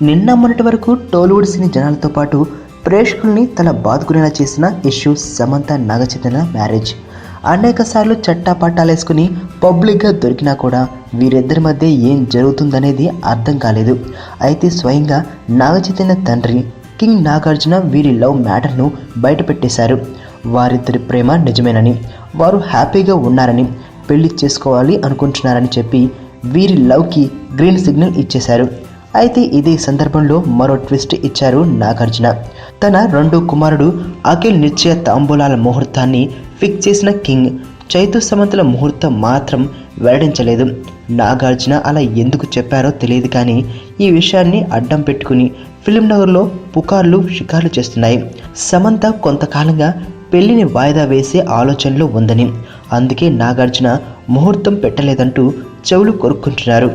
నిన్న మొన్నటి వరకు టాలీవుడ్ సినీ జనాలతో పాటు ప్రేక్షకుల్ని తన బాదుకునేలా చేసిన ఇష్యూ సమంత నాగచైతన్య మ్యారేజ్. అనేక సార్లు చట్టాపట్టాలేసుకుని పబ్లిక్గా దొరికినా కూడా వీరిద్దరి మధ్య ఏం జరుగుతుందనేది అర్థం కాలేదు. అయితే స్వయంగా నాగచైతన్య తండ్రి కింగ్ నాగార్జున వీరి లవ్ మ్యాటర్ను బయటపెట్టేశారు. వారిద్దరి ప్రేమ నిజమేనని, వారు హ్యాపీగా ఉన్నారని, పెళ్లి చేసుకోవాలి అనుకుంటున్నారని చెప్పి వీరి లవ్కి గ్రీన్ సిగ్నల్ ఇచ్చేశారు. అయితే ఇదే సందర్భంలో మరో ట్విస్ట్ ఇచ్చారు నాగార్జున. తన రెండో కుమారుడు అఖిల్ నిశ్చయ తాంబూలాల ముహూర్తాన్ని ఫిక్స్ చేసిన కింగ్ చైతు సమంతల ముహూర్తం మాత్రం వెల్లడించలేదు. నాగార్జున అలా ఎందుకు చెప్పారో తెలియదు, కానీ ఈ విషయాన్ని అడ్డం పెట్టుకుని ఫిలిం నగర్లో పుకార్లు షికార్లు చేస్తున్నాయి. సమంత కొంతకాలంగా పెళ్లిని వాయిదా వేసే ఆలోచనలో ఉందని, అందుకే నాగార్జున ముహూర్తం పెట్టలేదంటూ చెవులు కొరుక్కుంటున్నారు.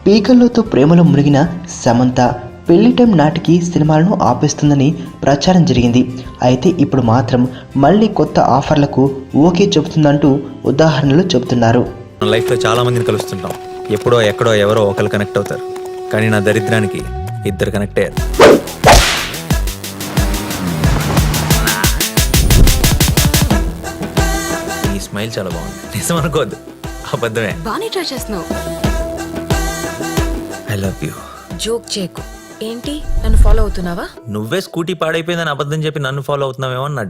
పీకల్లోతో ప్రేమలో మునిగిన సమంత పెళ్లి టైం నాటికి సినిమాలను ఆపేస్తుందని ప్రచారం జరిగింది. అయితే ఇప్పుడు మాత్రం మళ్ళీ కొత్త ఆఫర్లకు ఓకే చెబుతుందంటూ ఉదాహరణలు చెబుతున్నారు. లైఫ్లో చాలా మందిని కలుస్తుంటాం. ఎప్పుడో ఎక్కడో ఎవరో ఒకరు కనెక్ట్ అవుతారు, కానీ నా దరిద్రానికి ఇద్దరు కనెక్ట్ అయ్యారు. ఈ స్మైల్ చాలా బాగుంది. నిజం అనుకోవద్దు, అబద్ధమే. బానే ట్రై చేస్తున్నావు. I love you. జోక్ చేయకు. ఏంటి, నన్ను ఫాలో అవుతున్నావా? నువ్వే స్కూటీ పాడైపోయిందని అబద్ధం చెప్పి నన్ను ఫాలో అవుతున్నావేమో అని నా